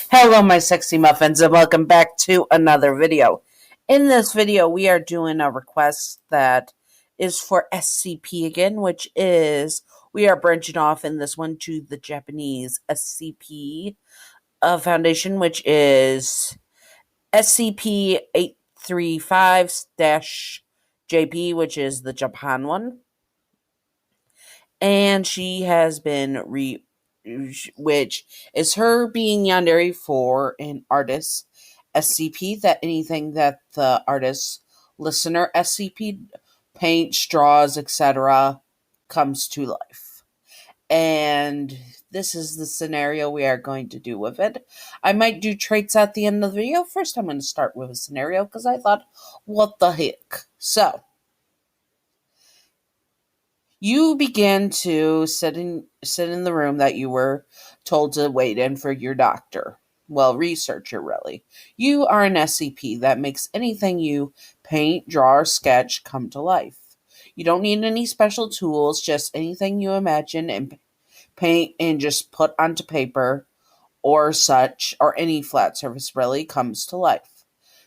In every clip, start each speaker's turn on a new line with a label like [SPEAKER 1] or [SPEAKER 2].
[SPEAKER 1] Hello, my sexy muffins, and welcome back to another video. In this video, we are doing a request that is for SCP again, which is we are branching off in this one to the Japanese SCP Foundation, which is SCP 835 JP, which is the Japan one. And she has been which is her being Yandere for an artist SCP, that anything that the artist listener SCP paints, draws, etc. comes to life. And this is the scenario we are going to do with it. I might do traits at the end of the video. First, I'm going to start with a scenario because I thought, what the heck? So, you began to sit in the room that you were told to wait in for your doctor. Well, researcher, really. You are an SCP that makes anything you paint, draw, or sketch come to life. You don't need any special tools, just anything you imagine and paint and just put onto paper or such, or any flat surface really, comes to life.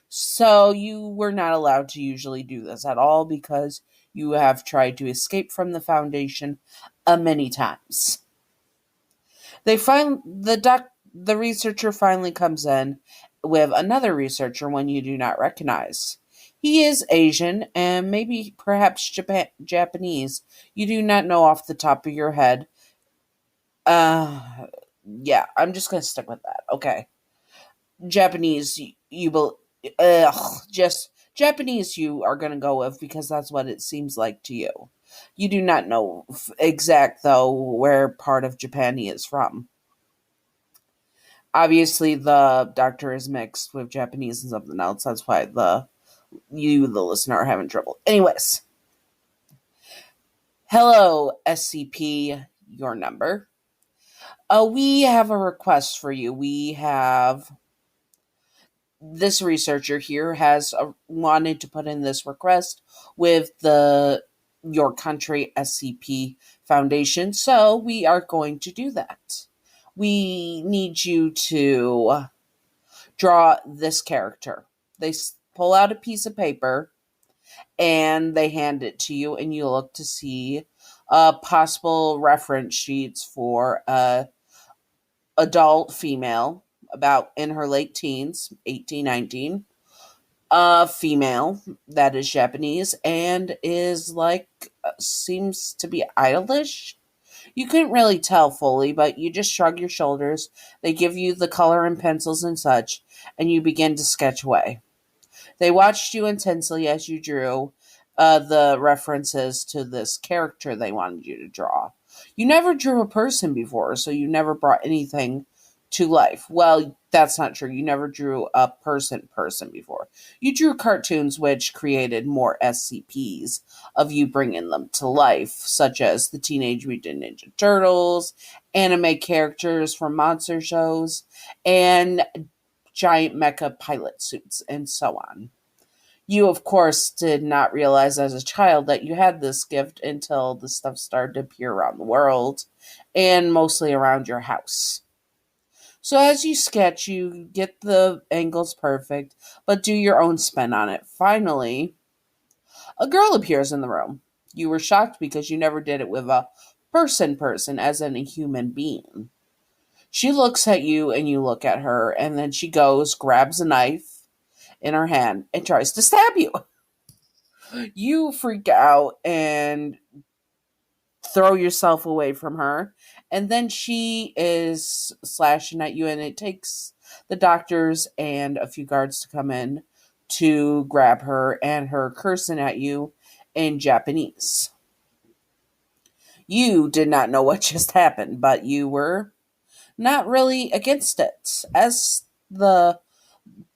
[SPEAKER 1] So you were not allowed to usually do this at all because you have tried to escape from the Foundation many times. The researcher finally comes in with another researcher one you do not recognize. He is Asian and maybe perhaps Japanese. You do not know off the top of your head. Yeah, I'm just gonna stick with that. Okay, Japanese. Just Japanese you are going to go with because that's what it seems like to you. You do not know exact, though, where part of Japan he is from. Obviously, the doctor is mixed with Japanese and something else. That's why the listener, are having trouble. Anyways. Hello, SCP, your number. We have a request for you. We have this researcher here has wanted to put in this request with the your country SCP Foundation, so we are going to do that. We need you to draw this character. They pull out a piece of paper and they hand it to you, and you look to see possible reference sheets for adult female about in her late teens, 18, 19. A female that is Japanese and is seems to be idolish. You couldn't really tell fully, but you just shrug your shoulders. They give you the color and pencils and such, and you begin to sketch away. They watched you intensely as you drew the references to this character they wanted you to draw. You never drew a person before, so you never brought anything to life. Well, that's not true. You never drew a person before. You drew cartoons which created more SCPs of you bringing them to life, such as the Teenage Mutant Ninja Turtles, anime characters from monster shows, and giant mecha pilot suits, and so on. You, of course, did not realize as a child that you had this gift until the stuff started to appear around the world, and mostly around your house. So as you sketch, you get the angles perfect, but do your own spin on it. Finally, a girl appears in the room. You were shocked because you never did it with a person, as in a human being. She looks at you and you look at her, and then she grabs a knife in her hand, and tries to stab you. You freak out and throw yourself away from her, and then she is slashing at you, and it takes the doctors and a few guards to come in to grab her, and her cursing at you in Japanese. You did not know what just happened, but you were not really against it. As the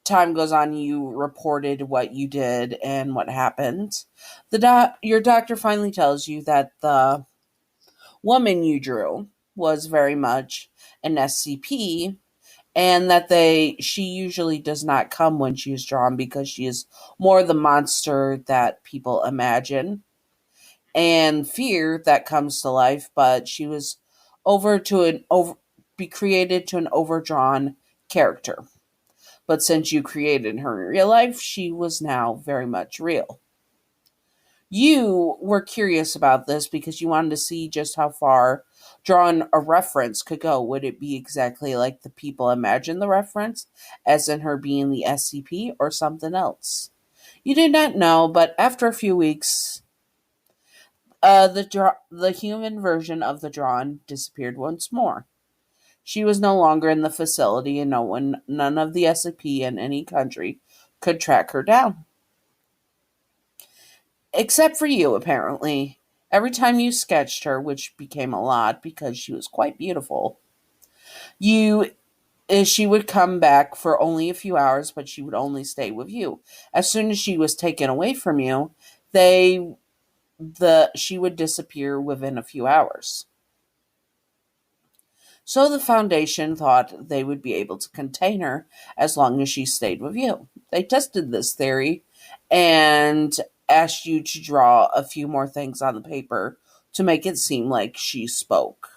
[SPEAKER 1] time goes on, you reported what you did and what happened. Your doctor finally tells you that the woman you drew was very much an SCP, and that she usually does not come when she is drawn because she is more the monster that people imagine and fear that comes to life, but she was be created to an overdrawn character. But since you created her in real life, she was now very much real. You were curious about this because you wanted to see just how far drawing a reference could go. Would it be exactly like the people imagine the reference, as in her being the SCP, or something else? You did not know, but after a few weeks, the human version of the drawing disappeared once more. She was no longer in the facility, and none of the SCP in any country could track her down. Except for you, apparently. Every time you sketched her, which became a lot because she was quite beautiful, you she would come back for only a few hours, but she would only stay with you. As soon as she was taken away from you, they the she would disappear within a few hours. So the Foundation thought they would be able to contain her as long as she stayed with you. They tested this theory and asked you to draw a few more things on the paper to make it seem like she spoke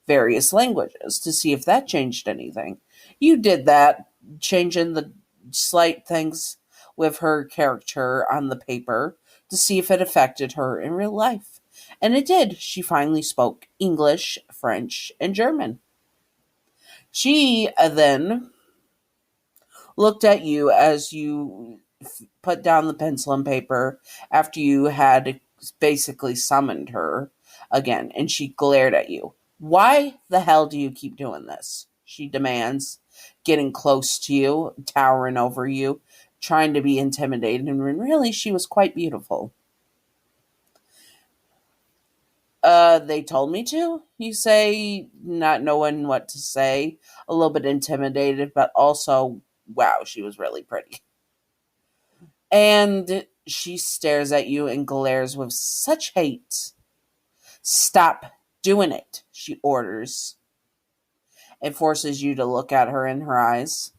[SPEAKER 1] various languages to see if that changed anything. You did that, changing the slight things with her character on the paper to see if it affected her in real life. And it did. She finally spoke English, French, and German. She then looked at you as you put down the pencil and paper after you had basically summoned her again, and she glared at you. Why the hell do you keep doing this? She demands, getting close to you, towering over you, trying to be intimidating, when really she was quite beautiful. They told me to, you say, not knowing what to say, a little bit intimidated, but also, wow, she was really pretty. And she stares at you and glares with such hate. Stop doing it, she orders, and forces you to look at her in her eyes.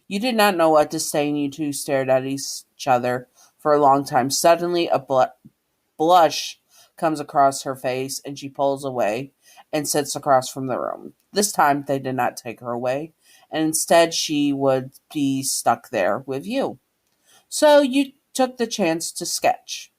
[SPEAKER 1] You did not know what to say, and you two stared at each other for a long time. Suddenly, a blush comes across her face, and she pulls away and sits across from the room. This time, they did not take her away, and instead, she would be stuck there with you. So you took the chance to sketch.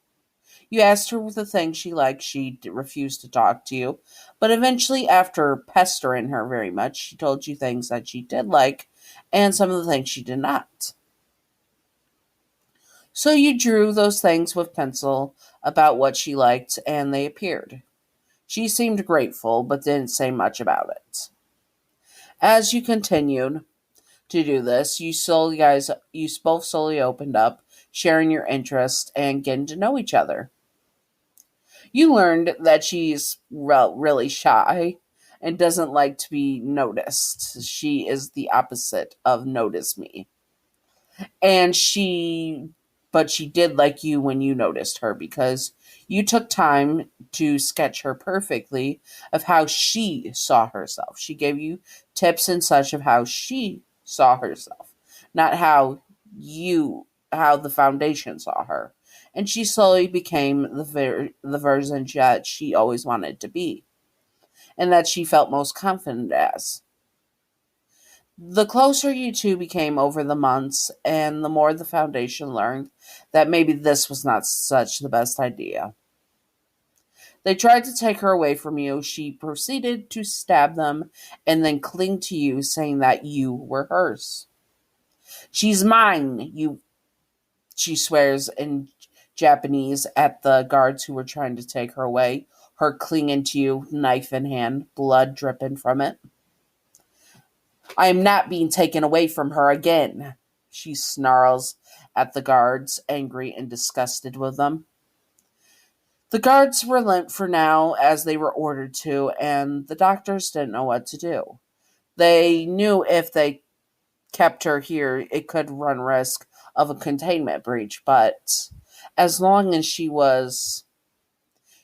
[SPEAKER 1] You asked her the things she liked. She refused to talk to you. But eventually, after pestering her very much, she told you things that she did like and some of the things she did not. So you drew those things with pencil about what she liked, and they appeared. She seemed grateful, but didn't say much about it. As you continued to do this, you both slowly opened up, sharing your interest and getting to know each other. You learned that she's really shy and doesn't like to be noticed. She is the opposite of notice me. And but she did like you when you noticed her because you took time to sketch her perfectly of how she saw herself. She gave you tips and such of how she saw herself, not how the Foundation saw her. And she slowly became the version that she always wanted to be, and that she felt most confident as. The closer you two became over the months, and the more the Foundation learned that maybe this was not such the best idea. They tried to take her away from you. She proceeded to stab them and then cling to you, saying that you were hers. She's mine, she swears in Japanese at the guards who were trying to take her away, her clinging to you, knife in hand, blood dripping from it. I am not being taken away from her again, she snarls at the guards, angry and disgusted with them. The guards relent for now, as they were ordered to, and the doctors didn't know what to do. They knew if they kept her here, it could run risk of a containment breach, but as long as she was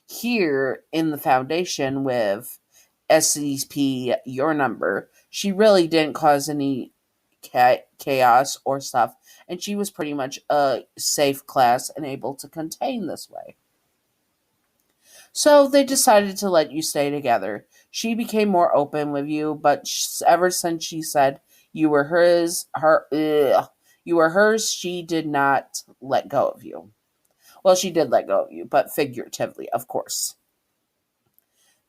[SPEAKER 1] here in the Foundation with SCP, your number, she really didn't cause any chaos or stuff, and she was pretty much a safe class and able to contain this way. So they decided to let you stay together. She became more open with you, but ever since she said You were hers, her, ugh. You were hers. She did not let go of you. Well, she did let go of you, but figuratively, of course.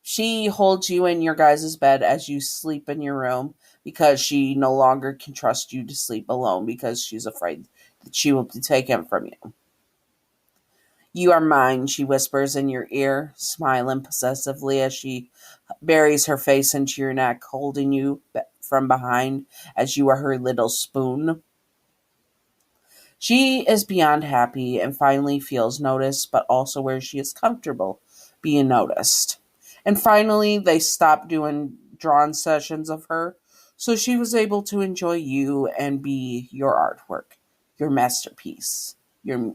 [SPEAKER 1] She holds you in your guys' bed as you sleep in your room because she no longer can trust you to sleep alone because she's afraid that she will be taken from you. You are mine, she whispers in your ear, smiling possessively as she buries her face into your neck, holding you from behind as you are her little spoon. She is beyond happy and finally feels noticed, but also where she is comfortable being noticed. And finally, they stopped doing drawn sessions of her, so she was able to enjoy you and be your artwork, your masterpiece, your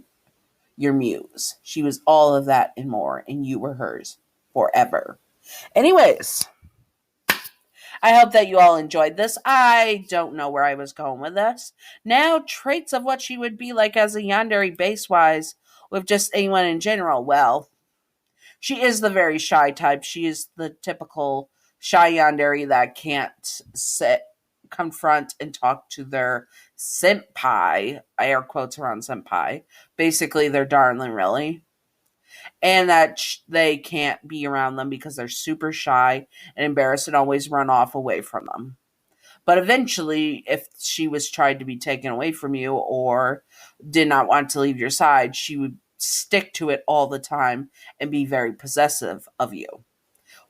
[SPEAKER 1] muse. She was all of that and more, and you were hers forever. Anyways, I hope that you all enjoyed this. I don't know where I was going with this. Now, traits of what she would be like as a yandere base wise with just anyone in general. Well, she is the very shy type. She is the typical shy yandere that can't sit, confront, and talk to their senpai, air quotes around senpai, basically their darling, really, and that they can't be around them because they're super shy and embarrassed and always run off away from them. But eventually, if she was tried to be taken away from you or did not want to leave your side, she would stick to it all the time and be very possessive of you,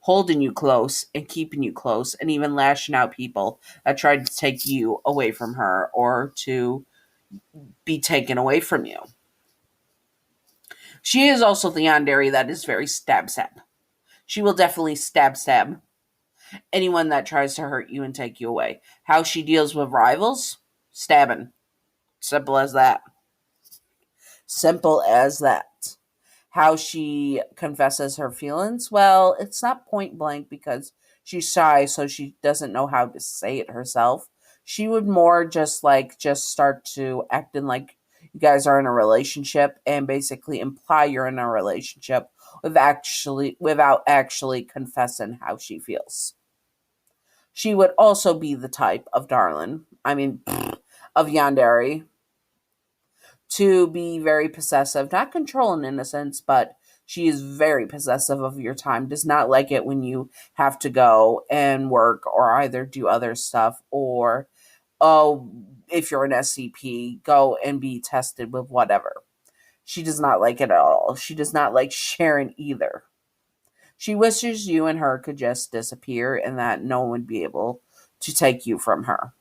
[SPEAKER 1] holding you close and keeping you close, and even lashing out people that tried to take you away from her or to be taken away from you. She is also the yandere that is very stab. She will definitely stab anyone that tries to hurt you and take you away. How she deals with rivals? Stabbing. Simple as that. Simple as that. How she confesses her feelings? Well, it's not point blank because she's shy, so she doesn't know how to say it herself. She would more just start to acting like you guys are in a relationship and basically imply you're in a relationship without actually confessing how she feels. She would also be the type of darling, of yandere, to be very possessive, not controlling in a sense, but she is very possessive of your time, does not like it when you have to go and work or either do other stuff or, oh, if you're an SCP, go and be tested with whatever. She does not like it at all. She does not like sharing either. She wishes you and her could just disappear and that no one would be able to take you from her.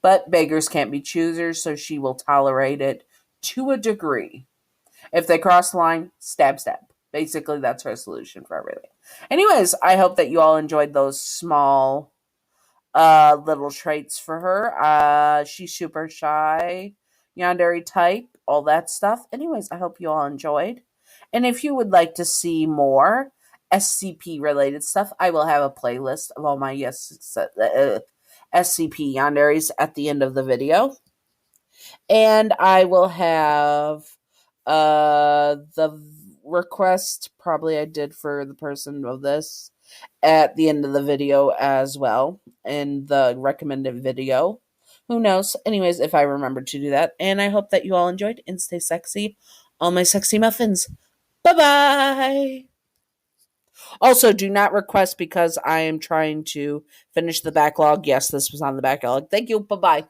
[SPEAKER 1] But beggars can't be choosers, so she will tolerate it to a degree. If they cross the line, stab. Basically, that's her solution for everything. Anyways, I hope that you all enjoyed those small little traits for her. She's super shy, yandere type, all that stuff. Anyways, I hope you all enjoyed. And if you would like to see more SCP related stuff, I will have a playlist of all my SCP yanderes at the end of the video. And I will have the request probably I did for the person of this at the end of the video as well in the recommended video. Who knows? Anyways, if I remember to do that. And I hope that you all enjoyed and stay sexy. All my sexy muffins. Bye bye. Also, do not request because I am trying to finish the backlog. Yes, this was on the backlog. Thank you. Bye bye.